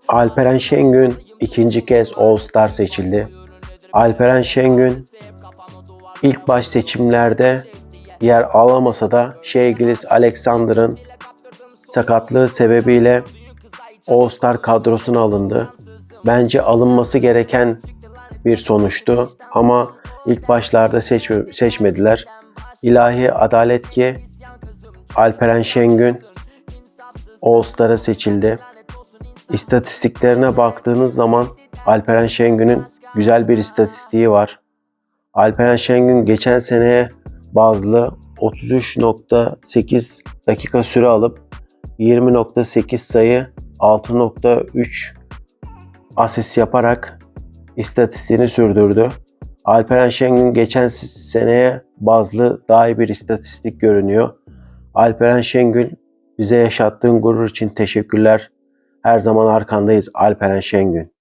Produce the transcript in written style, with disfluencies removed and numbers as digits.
Alperen Şengün ikinci kez All Star seçildi. Alperen Şengün ilk baş seçimlerde yer alamasa da Shai Gilgeous-Alexander'ın sakatlığı sebebiyle All Star kadrosuna alındı. Bence alınması gereken bir sonuçtu ama ilk başlarda seçmediler. İlahi adalet ki Alperen Şengün All Star'a seçildi. İstatistiklerine baktığınız zaman Alperen Şengün'ün güzel bir istatistiği var. Alperen Şengün geçen seneye bazlı 33.8 dakika süre alıp 20.8 sayı 6.3 asist yaparak istatistiğini sürdürdü. Alperen Şengün geçen seneye bazlı daha iyi bir istatistik görünüyor. Alperen Şengün, bize yaşattığın gurur için teşekkürler. Her zaman arkandayız Alperen Şengün.